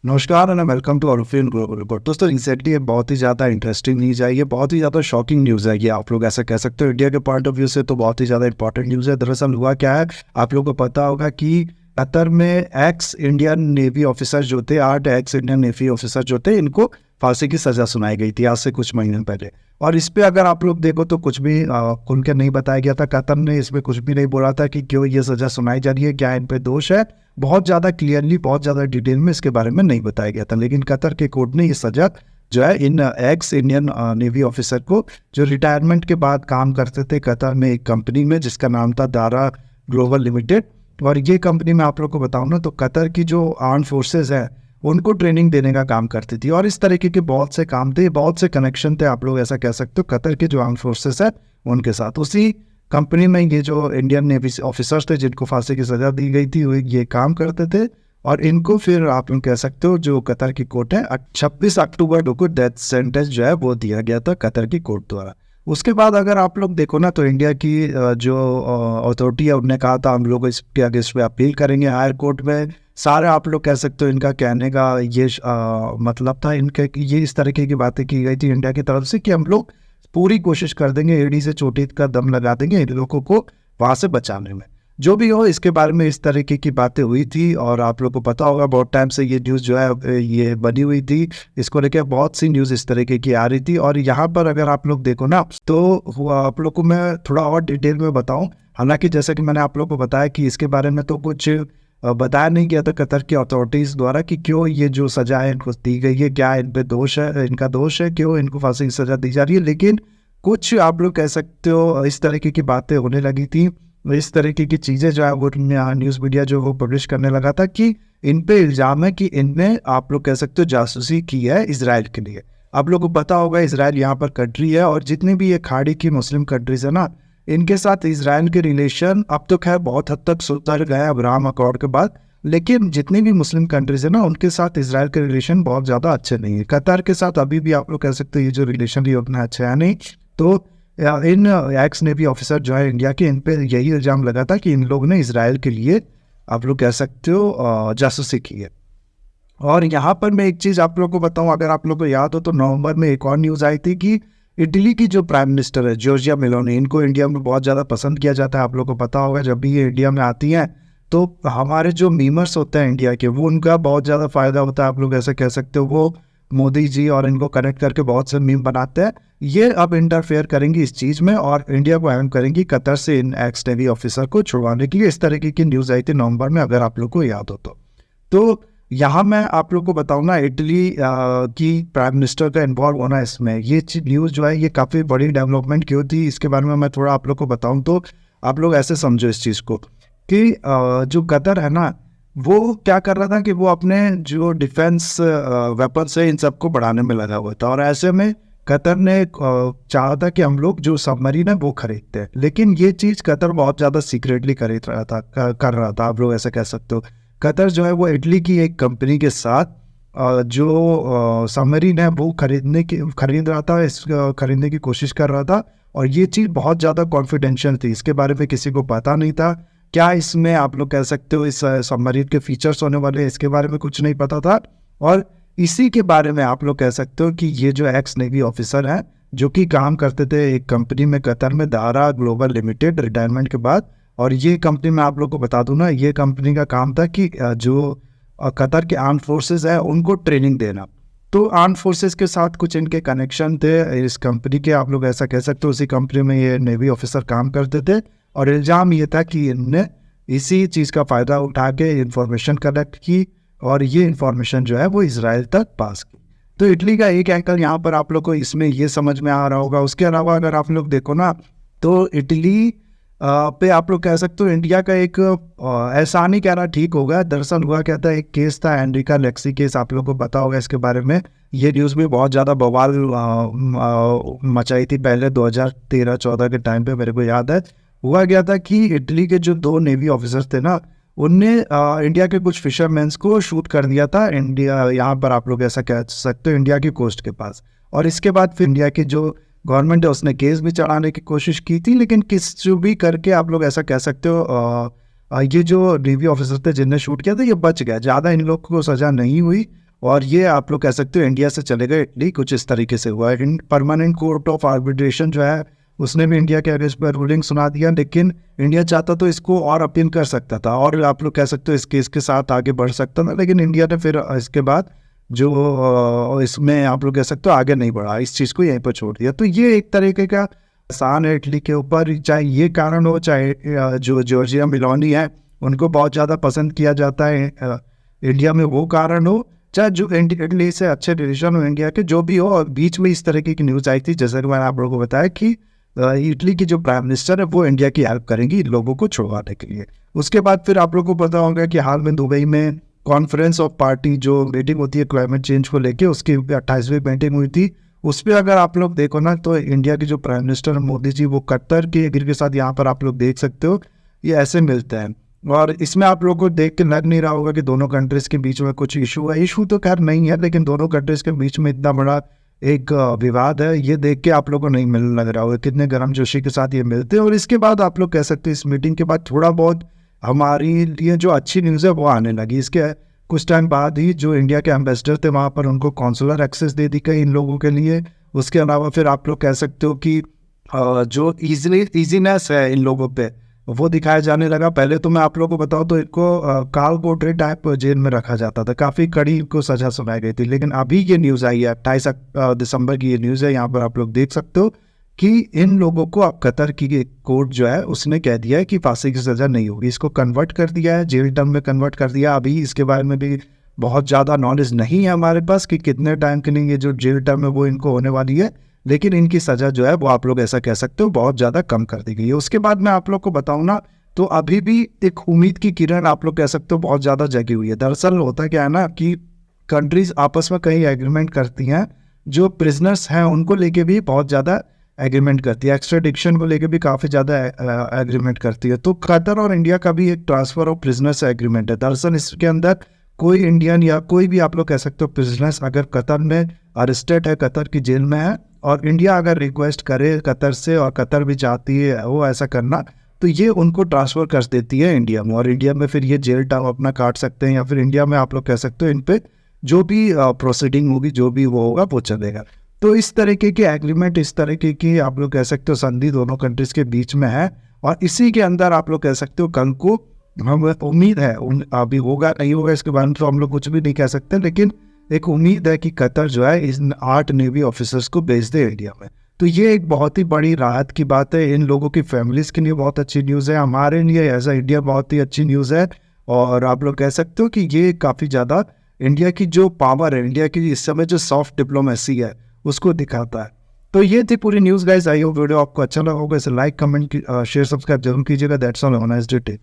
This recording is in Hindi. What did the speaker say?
नमस्कार and welcome to Aurofin global report. दोस्तों, रिसेंटली ये बहुत ही ज़्यादा इंटरेस्टिंग न्यूज़ है। ये बहुत ही ज़्यादा शॉकिंग न्यूज़ है। ये आप लोग ऐसा कह सकते हो, इंडिया के पॉइंट ऑफ व्यू से तो बहुत ही ज़्यादा इंपॉर्टेंट न्यूज़ है। दरअसल हुआ क्या है, आप लोगों को पता होगा कि कतर में एक्स इंडियन नेवी ऑफिसर जो थे, 8 एक्स इंडियन नेवी ऑफिसर जो थे, इनको फांसी की सज़ा सुनाई गई थी आज से कुछ महीने पहले। और इस पे अगर आप लोग देखो तो कुछ भी खुल के नहीं बताया गया था। कतर ने इसमें कुछ भी नहीं बोला था कि क्यों ये सज़ा सुनाई जा रही है, क्या इन पे दोष है। बहुत ज़्यादा क्लियरली, बहुत ज़्यादा डिटेल में इसके बारे में नहीं बताया गया था। लेकिन कतर के कोर्ट ने ये सज़ा जो है इन एक्स इंडियन नेवी ऑफिसर को, जो रिटायरमेंट के बाद काम करते थे कतर में एक कंपनी में जिसका नाम था दारा ग्लोबल लिमिटेड। और ये कंपनी में आप लोग को बताऊँ ना, तो कतर की जो आर्म फोर्सेज है उनको ट्रेनिंग देने का काम करती थी। और इस तरीके के बहुत से काम थे, बहुत से कनेक्शन थे, आप लोग ऐसा कह सकते हो, कतर के जो आर्म फोर्सेज है उनके साथ। उसी कंपनी में ये जो इंडियन नेवी ऑफिसर्स थे जिनको फांसी की सज़ा दी गई थी, वो ये काम करते थे। और इनको फिर आप लोग कह सकते हो, जो कतर की कोर्ट है, 26 अक्टूबर को डेथ सेंटेंस जो है वो दिया गया था कतर की कोर्ट द्वारा। उसके बाद अगर आप लोग देखो ना, तो इंडिया की जो अथॉरिटी है उन्होंने कहा था हम लोग इसके अगेंस्ट में अपील करेंगे हायर कोर्ट में। सारे आप लोग कह सकते हो, इनका कहने का ये मतलब था, इनके ये इस तरीके की बातें की गई थी इंडिया की तरफ से कि हम लोग पूरी कोशिश कर देंगे, एड़ी से चोटी का दम लगा देंगे इन लोगों को वहाँ से बचाने में। जो भी हो, इसके बारे में इस तरीके की बातें हुई थी। और आप लोग को पता होगा बहुत टाइम से ये न्यूज़ जो है ये बनी हुई थी। इसको लेकर बहुत सी न्यूज़ इस तरीके की आ रही थी। और यहाँ पर अगर आप लोग देखो ना, तो आप लोग को मैं थोड़ा और डिटेल में बताऊँ। हालांकि जैसा कि मैंने आप लोग को बताया कि इसके बारे में तो कुछ बताया नहीं गया था कतर की अथॉरिटीज़ द्वारा कि क्यों ये जो सज़ा है इनको दी गई है, क्या इन पे दोष है, इनका दोष है, क्यों इनको फांसी की सज़ा दी जा रही है। लेकिन कुछ आप लोग कह सकते हो इस तरीके की बातें होने लगी थी, इस तरीके की चीज़ें जो है वो न्यूज़ मीडिया जो वो पब्लिश करने लगा था कि इन पे इल्ज़ाम है कि इनने, आप लोग कह सकते हो, जासूसी की है इजराइल के लिए। आप लोग को पता होगा इजराइल यहाँ पर कंट्री है, और जितनी भी ये खाड़ी की मुस्लिम कंट्रीज है ना, इनके साथ इजराइल के रिलेशन अब तो खैर बहुत हद तक सुधर गए अब्राहम अकॉर्ड के बाद। लेकिन जितनी भी मुस्लिम कंट्रीज है ना, उनके साथ इजराइल के रिलेशन बहुत ज़्यादा अच्छे नहीं है। कतर के साथ अभी भी आप लोग कह सकते हो ये जो रिलेशन ये उतना अच्छा है नहीं। तो इन एक्स नेवी ऑफिसर जो है इंडिया के, इन पे यही इल्ज़ाम लगा था कि इन लोगों ने इजराइल के लिए, आप लोग कह सकते हो, जासूसी की है। और यहाँ पर मैं एक चीज़ आप लोग को बताऊँ, अगर आप लोग को याद हो तो नवंबर में एक और न्यूज़ आई थी कि इटली की जो प्राइम मिनिस्टर है जॉर्जिया मेलोनी, इनको इंडिया में बहुत ज़्यादा पसंद किया जाता है। आप लोग को पता होगा जब भी ये इंडिया में आती हैं तो हमारे जो मीमर्स होते हैं इंडिया के, वो उनका बहुत ज़्यादा फ़ायदा होता है। आप लोग ऐसे कह सकते हो, वो मोदी जी और इनको कनेक्ट करके बहुत से मीम बनाते हैं। ये अब इंटरफेयर करेंगी इस चीज़ में और इंडिया को अहम करेंगी कतर से इन एक्स नेवी ऑफिसर को छुड़वाने के लिए। इस तरीके की न्यूज़ आई थी नवंबर में, अगर आप लोग को याद हो तो यहाँ मैं आप लोग को बताऊँ ना, इटली की प्राइम मिनिस्टर का इन्वॉल्व होना इसमें, ये न्यूज़ जो है ये काफ़ी बड़ी डेवलपमेंट क्यों थी, इसके बारे में मैं थोड़ा आप लोग को बताऊँ। तो आप लोग ऐसे समझो इस चीज़ को कि जो कतर है ना, वो क्या कर रहा था कि वो अपने जो डिफेंस वेपन्स है इन सबको बढ़ाने में लगा हुआ था। और ऐसे में कतर ने चाहा था कि हम लोग जो सबमरीन है वो खरीदते हैं। लेकिन ये चीज़ कतर बहुत ज़्यादा सीक्रेटली खरीद रहा था, कर रहा था, आप लोग ऐसा कह सकते हो। कतर जो है वो इटली की एक कंपनी के साथ जो सबमरीन है वो खरीद रहा था, खरीदने की कोशिश कर रहा था। और ये चीज़ बहुत ज़्यादा कॉन्फिडेंशियल थी, इसके बारे में किसी को पता नहीं था। क्या इसमें आप लोग कह सकते हो इस सबमरीन के फीचर्स होने वाले, इसके बारे में कुछ नहीं पता था। और इसी के बारे में आप लोग कह सकते हो कि ये जो एक्स नेवी ऑफिसर हैं, जो कि काम करते थे एक कंपनी में कतर में, दारा ग्लोबल लिमिटेड, रिटायरमेंट के बाद। और ये कंपनी मैं आप लोग को बता दूं ना, ये कंपनी का काम था कि जो कतर के आर्म फोर्सेस है उनको ट्रेनिंग देना। तो आर्म फोर्सेस के साथ कुछ इनके कनेक्शन थे इस कंपनी के, आप लोग ऐसा कह सकते हो। उसी कंपनी में ये नेवी ऑफिसर काम करते थे। और इल्ज़ाम ये था कि इनने इसी चीज़ का फ़ायदा उठा के इंफॉर्मेशन कलेक्ट की, और ये इंफॉर्मेशन जो है वो इसराइल तक पास की। तो इटली का एक एंगल यहाँ पर आप लोग को इसमें ये समझ में आ रहा होगा। उसके अलावा अगर आप लोग देखो ना, तो इटली पे आप लोग कह सकते हो इंडिया का एक ऐसा नहीं कहना ठीक होगा। दरअसल हुआ क्या था, एक केस था एनरिका लेक्सी केस, आप लोग को पता होगा इसके बारे में। ये न्यूज़ में बहुत ज़्यादा बवाल मचाई थी पहले 2013-14 के टाइम पे, मेरे को याद है। हुआ गया था कि इटली के जो 2 नेवी ऑफिसर्स थे ना, उनने इंडिया के कुछ फिशरमैन्स को शूट कर दिया था इंडिया, यहाँ पर आप लोग ऐसा कह सकते हो इंडिया की कोस्ट के पास। और इसके बाद फिर इंडिया की जो गवर्नमेंट है उसने केस भी चढ़ाने की कोशिश की थी। लेकिन किस जो भी करके आप लोग ऐसा कह सकते हो, ये जो नेवी ऑफिसर थे जिनने शूट किया था ये बच गया, ज़्यादा इन लोग को सज़ा नहीं हुई। और ये आप लोग कह सकते हो इंडिया से चले गए इटली, कुछ इस तरीके से हुआ है। परमानेंट कोर्ट ऑफ आर्बिट्रेशन जो है उसने भी इंडिया के अगेंस्ट पर रूलिंग सुना दिया, लेकिन इंडिया चाहता तो इसको और अपील कर सकता था और आप लोग कह सकते हो इस केस के साथ आगे बढ़ सकता था, लेकिन इंडिया ने फिर इसके बाद जो इसमें आप लोग कह सकते हो आगे नहीं बढ़ा, इस चीज़ को यहीं पर छोड़ दिया। तो ये एक तरीके का आसान है इटली के ऊपर, चाहे ये कारण हो, चाहे जो जॉर्जिया मेलोनी है उनको बहुत ज़्यादा पसंद किया जाता है इंडिया में, वो कारण हो, चाहे जो इटली से अच्छे रिलेशन हो इंडिया के, जो भी हो। और बीच में इस तरीके की न्यूज़ आई थी, जैसा कि मैंने आप लोगों को बताया कि इटली की जो प्राइम मिनिस्टर है वो इंडिया की हेल्प करेंगी इन लोगों को छुड़वाने के लिए। उसके बाद फिर आप लोगों को पता होगा कि हाल में दुबई में कॉन्फ्रेंस ऑफ पार्टी जो मीटिंग होती है क्लाइमेट चेंज को लेके, उसकी 28वीं मीटिंग हुई थी। उस पर अगर आप लोग देखो ना, तो इंडिया के जो प्राइम मिनिस्टर मोदी जी वो कतर के एग्री के साथ यहाँ पर आप लोग देख सकते हो ये ऐसे मिलते हैं। और इसमें आप लोगों को देख के लग नहीं रहा होगा कि दोनों कंट्रीज के बीच में कुछ इशू है। इशू तो खैर नहीं है, लेकिन दोनों कंट्रीज के बीच में इतना बड़ा एक विवाद है, ये देख के आप लोगों को नहीं मिलने लग रहा होगा कितने गर्मजोशी के साथ ये मिलते हैं। और इसके बाद आप लोग कह सकते हैं इस मीटिंग के बाद थोड़ा बहुत हमारे लिए जो अच्छी न्यूज़ है वो आने लगी। इसके कुछ टाइम बाद ही जो इंडिया के एम्बेसडर थे वहाँ पर उनको कॉन्सुलर एक्सेस दे दी गई इन लोगों के लिए। उसके अलावा फिर आप लोग कह सकते हो कि जो ईजीनेस है इन लोगों पे वो दिखाया जाने लगा। पहले तो मैं आप लोगों को बताऊं तो इनको काल कोठरी टाइप जेल में रखा जाता था, काफ़ी कड़ी इनको सजा सुनाई गई थी। लेकिन अभी ये न्यूज़ आई है 28 दिसंबर की ये न्यूज़ है, यहाँ पर आप लोग देख सकते हो कि इन लोगों को अब कतर की कोर्ट जो है उसने कह दिया है कि फांसी की सज़ा नहीं होगी, इसको कन्वर्ट कर दिया है, जेल टर्म में कन्वर्ट कर दिया। अभी इसके बारे में भी बहुत ज़्यादा नॉलेज नहीं है हमारे पास कि कितने टाइम के लिए ये जो जेल टर्म है वो इनको होने वाली है, लेकिन इनकी सज़ा जो है वो आप लोग ऐसा कह सकते हो बहुत ज़्यादा कम कर दी गई है। उसके बाद मैं आप लोग को बताऊँ ना, तो अभी भी एक उम्मीद की किरण आप लोग कह सकते हो बहुत ज़्यादा जगी हुई है। दरअसल होता क्या है ना कि कंट्रीज आपस में कई एग्रीमेंट करती हैं, जो प्रिजनर्स हैं उनको लेके भी बहुत ज़्यादा एग्रीमेंट करती है, एक्स्ट्राडिक्शन को लेके भी काफ़ी ज़्यादा एग्रीमेंट करती है। तो कतर और इंडिया का भी एक ट्रांसफ़र ऑफ प्रिजनर्स एग्रीमेंट है। दरअसल इसके अंदर कोई इंडियन या कोई भी आप लोग कह सकते हो प्रिजनर्स अगर कतर में अरेस्टेड है, कतर की जेल में है, और इंडिया अगर रिक्वेस्ट करे कतर से और कतर भी चाहती है वो ऐसा करना, तो ये उनको ट्रांसफ़र कर देती है इंडिया में, और इंडिया में फिर ये जेल टाइम अपना काट सकते हैं, या फिर इंडिया में आप लोग कह सकते हो इन पे जो भी प्रोसीडिंग होगी, जो भी वो होगा वो चलेगा। तो इस तरीके के एग्रीमेंट, इस तरीके की आप लोग कह सकते हो संधि दोनों कंट्रीज़ के बीच में है, और इसी के अंदर आप लोग कह सकते हो कल को हम उम्मीद है अभी होगा नहीं होगा इसके बारे में तो हम लोग कुछ भी नहीं कह सकते, लेकिन एक उम्मीद है कि कतर जो है इन 8 नेवी ऑफिसर्स को भेज दे इंडिया में। तो ये एक बहुत ही बड़ी राहत की बात है, इन लोगों की फैमिलीज़ के लिए बहुत अच्छी न्यूज़ है, हमारे लिए एज अ इंडिया बहुत ही अच्छी न्यूज़ है। और आप लोग कह सकते हो कि ये काफ़ी ज़्यादा इंडिया की जो पावर है, इंडिया की इस समय जो सॉफ्ट डिप्लोमेसी है उसको दिखाता है। तो ये थी पूरी news guys. I hope video आपको अच्छा लगा होगा, इसे लाइक कमेंट शेयर सब्सक्राइब जरूर कीजिएगा। That's all, have a nice day.